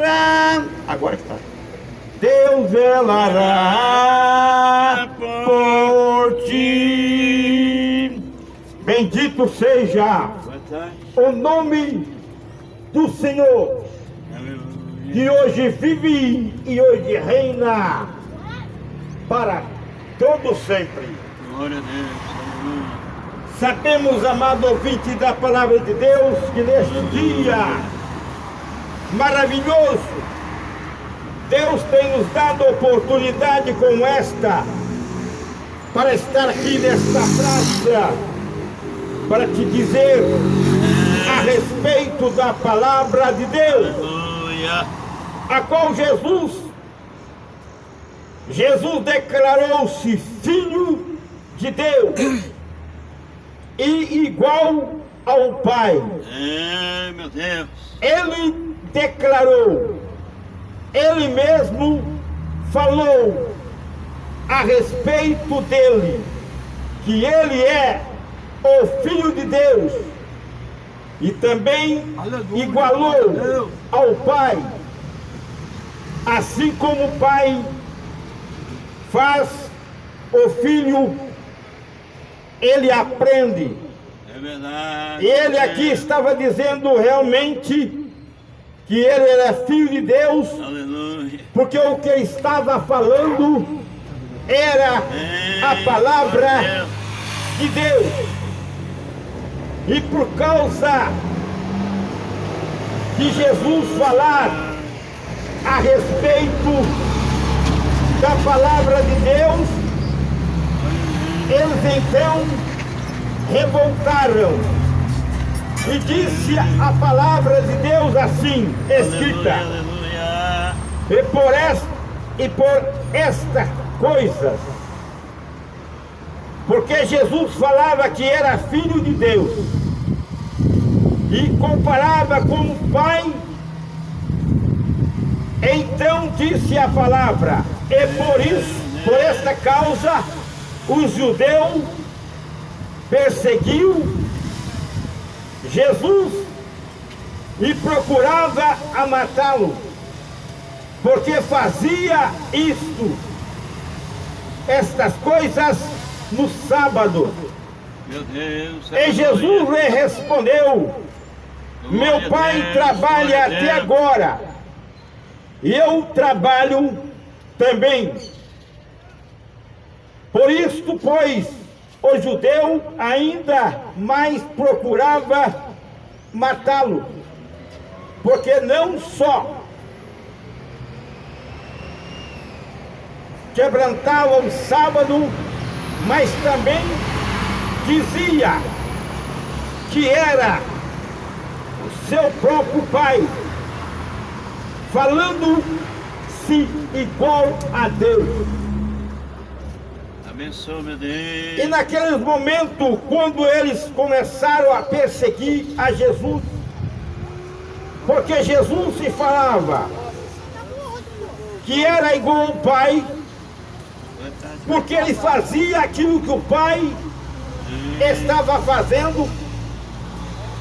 velará. Agora está. Deus velará por ti. Bendito seja o nome do Senhor, que hoje vive e hoje reina para todo sempre. Glória a Deus. Sabemos, amado ouvinte da palavra de Deus, que neste dia maravilhoso, Deus tem nos dado oportunidade como esta para estar aqui nesta praça, para te dizer a respeito da palavra de Deus, Aleluia. a qual Jesus declarou-se Filho de Deus e igual ao Pai. Meu Deus. Ele declarou, ele mesmo falou a respeito dele, que ele é o Filho de Deus e também Aleluia. igualou ao Pai, assim como o Pai faz, o Filho, ele aprende. É verdade. E ele aqui estava dizendo realmente que ele era Filho de Deus, Aleluia. porque o que ele estava falando era a palavra de Deus. E por causa de Jesus falar a respeito da palavra de Deus, eles então revoltaram e disse a palavra de Deus assim, escrita: Aleluia. e por esta coisa, porque Jesus falava que era Filho de Deus e comparava com o Pai, então disse a palavra, e por isso, por esta causa, os judeus perseguiu Jesus e procurava a matá-lo, porque fazia estas coisas no sábado. Meu Deus. E Jesus lhe respondeu: meu Pai trabalha até agora, e eu trabalho também. Por isto, pois, o judeu ainda mais procurava matá-lo, porque não só quebrantava o sábado, mas também dizia que era o seu próprio Pai, falando-se igual a Deus. Abençoa, meu Deus. E naqueles momentos, quando eles começaram a perseguir a Jesus, porque Jesus se falava que era igual ao Pai, porque ele fazia aquilo que o Pai estava fazendo,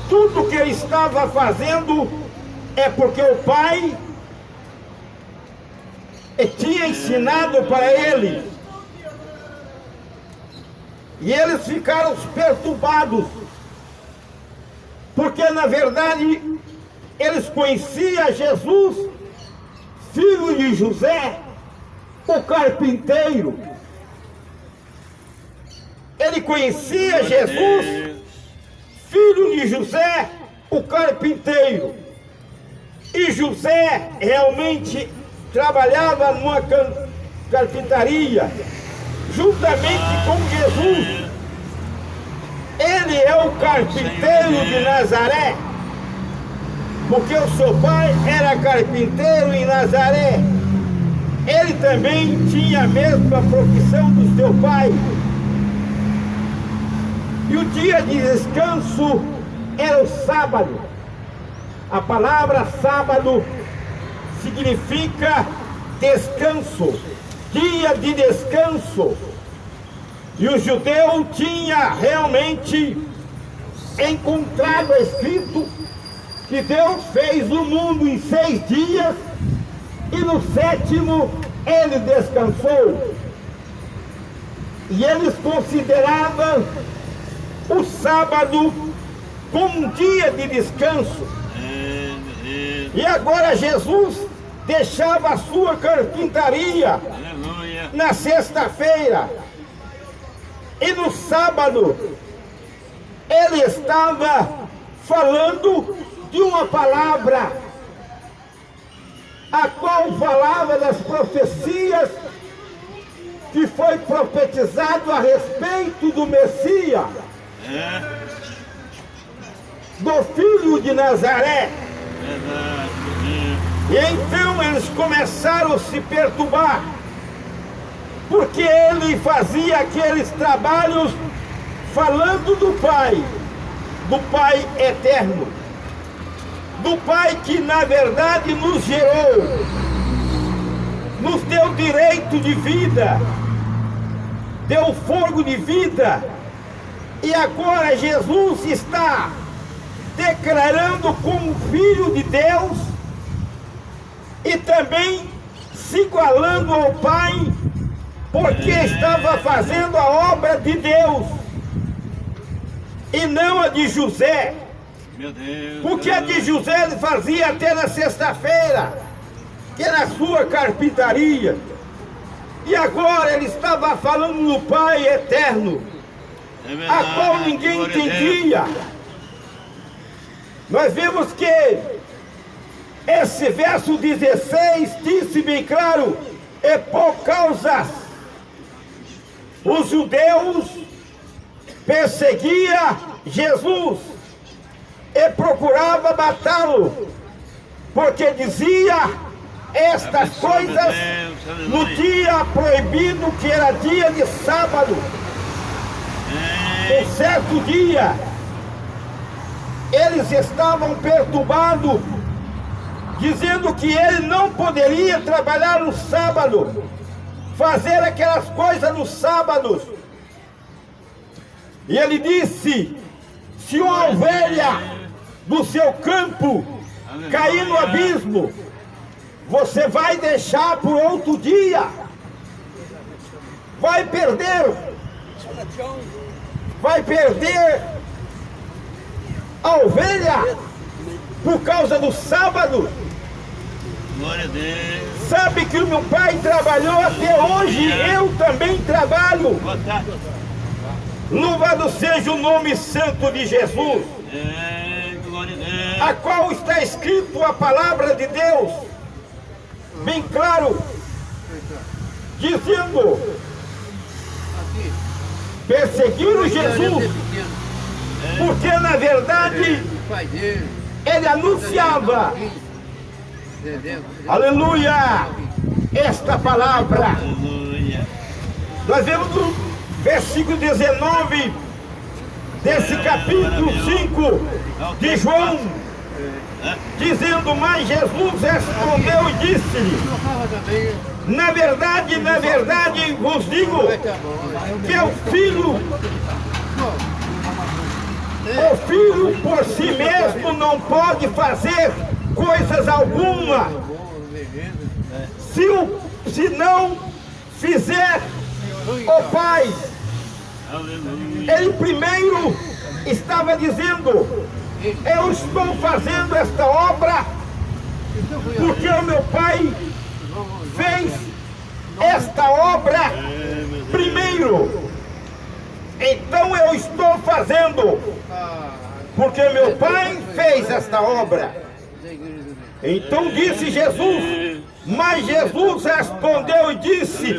tudo que ele estava fazendo é porque o Pai tinha ensinado para ele. E eles ficaram perturbados, porque na verdade eles conheciam Jesus, filho de José, o carpinteiro. Ele conhecia Jesus, filho de José, o carpinteiro. E José realmente trabalhava numa carpintaria, juntamente com Jesus. Ele é o carpinteiro de Nazaré, porque o seu pai era carpinteiro em Nazaré. Ele também tinha a mesma profissão do seu pai. E o dia de descanso era o sábado. A palavra sábado significa descanso, dia de descanso. E o judeu tinha realmente encontrado escrito que Deus fez o mundo em 6 dias e no 7º ele descansou. E eles consideravam o sábado como um dia de descanso. E agora Jesus deixava a sua carpintaria na sexta-feira. E no sábado ele estava falando de uma palavra, a qual falava das profecias que foi profetizado a respeito do Messias, do filho de Nazaré. E então eles começaram a se perturbar, porque ele fazia aqueles trabalhos falando do Pai eterno, do Pai que na verdade nos gerou, nos deu direito de vida, deu fogo de vida. E agora Jesus está declarando como Filho de Deus e também se igualando ao Pai, porque estava fazendo a obra de Deus e não a de José. Meu Deus, porque a de José ele fazia até na sexta-feira, que era a sua carpintaria. E agora ele estava falando do Pai eterno, a qual ninguém entendia. Nós vemos que esse verso 16 disse bem claro: é por causa os judeus perseguia Jesus e procurava matá-lo, porque dizia estas coisas no dia proibido, que era dia de sábado. Um certo dia eles estavam perturbados, dizendo que ele não poderia trabalhar no sábado, fazer aquelas coisas nos sábados. E ele disse: se uma ovelha do seu campo cair no abismo, você vai deixar por outro dia, vai perder a ovelha por causa do sábado. glória a Deus. Sabe que o meu pai trabalhou até hoje, eu também trabalho. Boa tarde. Louvado seja o nome santo de Jesus, Glória a Deus. a qual está escrito a palavra de Deus, bem claro, dizendo: perseguiram Jesus, porque na verdade ele anunciava, aleluia, esta palavra. Aleluia. Nós vemos no versículo 19 desse capítulo 5 de João, dizendo: mas Jesus respondeu e disse-lhe: na verdade vos digo que o filho por si mesmo não pode fazer coisas alguma, se não fizer o Pai. Aleluia. Ele primeiro estava dizendo: eu estou fazendo esta obra porque o meu Pai fez esta obra primeiro. Então eu estou fazendo porque meu Pai fez esta obra. Então disse Jesus, mas Jesus respondeu e disse: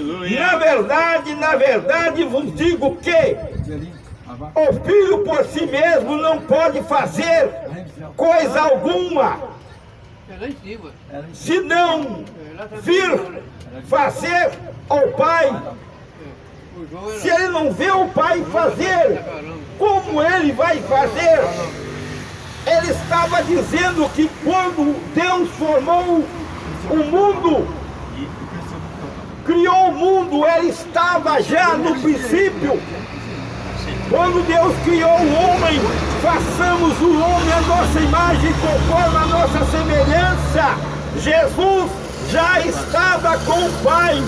na verdade vos digo que o filho por si mesmo não pode fazer coisa alguma, se não vir fazer ao Pai. Se ele não vê o Pai fazer, como ele vai fazer? Ele estava dizendo que quando Deus formou o mundo, criou o mundo, ele estava já no princípio Quando Deus criou o homem, façamos o homem à nossa imagem, conforme a nossa semelhança. Jesus já estava com o Pai.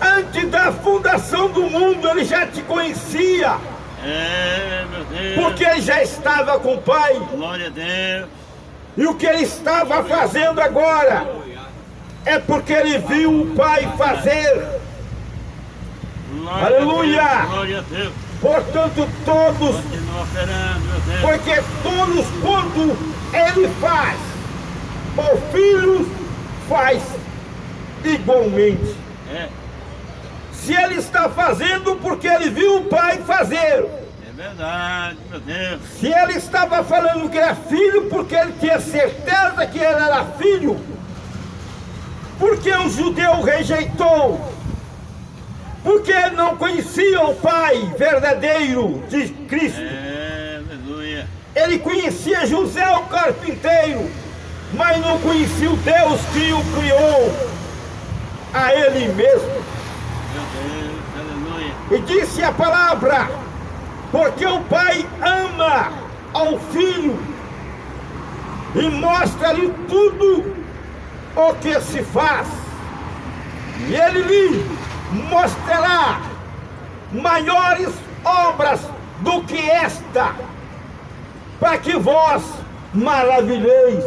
Antes da fundação do mundo, Ele já te conhecia. Meu Deus. Porque Ele já estava com o Pai. Glória a Deus. E o que Ele estava fazendo agora é porque Ele viu o Pai fazer. Glória Aleluia. a Deus. Glória a Deus. Portanto, todos, Continua operando, meu Deus. porque todos quando Ele faz, o Filho faz igualmente. É Se Ele está fazendo porque Ele viu o Pai fazer. verdade, meu Deus. Se Ele estava falando que era filho porque Ele tinha certeza que Ele era filho. Porque o judeu rejeitou. Porque ele não conhecia o Pai verdadeiro de Cristo. Aleluia. Ele conhecia José o carpinteiro, mas não conhecia o Deus que o criou a Ele mesmo. Meu Deus, aleluia. E disse a palavra, porque o Pai ama ao Filho e mostra-lhe tudo o que se faz. E Ele lhe mostrará maiores obras do que esta, para que vós maravilheis.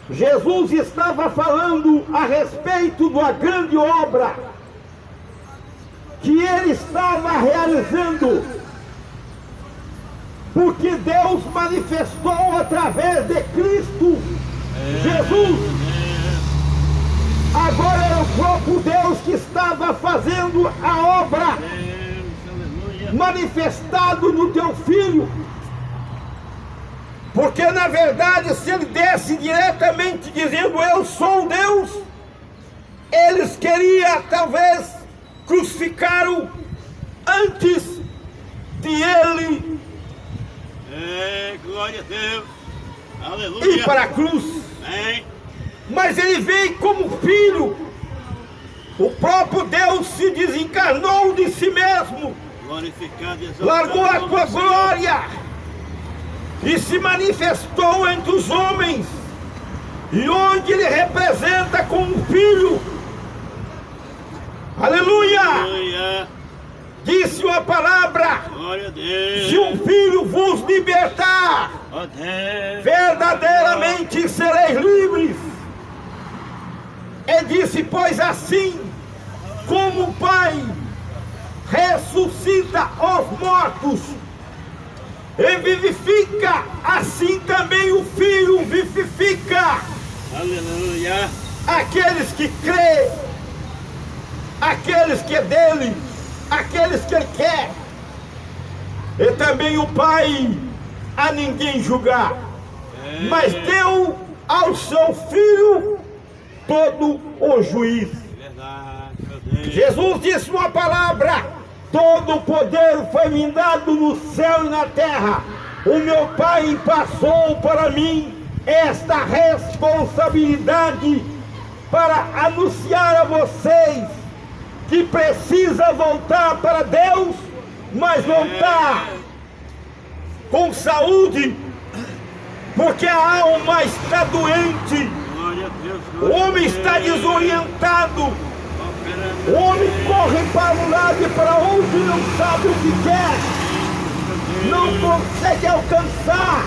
Jesus estava falando a respeito da grande obra que Ele estava realizando, porque Deus manifestou através de Cristo Jesus. Agora era o próprio Deus que estava fazendo a obra, manifestado no teu Filho. Porque na verdade, se Ele desse diretamente dizendo eu sou Deus, eles queriam talvez crucificá-lo antes de Ele glória a Deus. Aleluia. ir para a cruz. Mas Ele veio como filho. O próprio Deus se desencarnou de si mesmo, Glorificado e exaltado. largou a tua glória e se manifestou entre os homens, e onde Ele representa como filho. Aleluia! Aleluia. Disse a palavra: Glória a Deus. se um filho vos libertar, Ó Deus. verdadeiramente sereis livres. E disse, pois assim como o Pai ressuscita os mortos e vivifica, assim também o Filho vivifica Aleluia. aqueles que crêem, aqueles que é dele, aqueles que Ele quer. E também o Pai a ninguém julgar, mas deu ao seu Filho todo o juízo. Verdade, meu Deus. Jesus disse uma palavra: todo o poder foi me dado no céu e na terra. O meu Pai passou para mim esta responsabilidade para anunciar a vocês que precisa voltar para Deus, mas voltar com saúde, porque a alma está doente. Glória a Deus. O homem está desorientado. O homem corre para um lado e para outro e não sabe o que quer. Não consegue alcançar.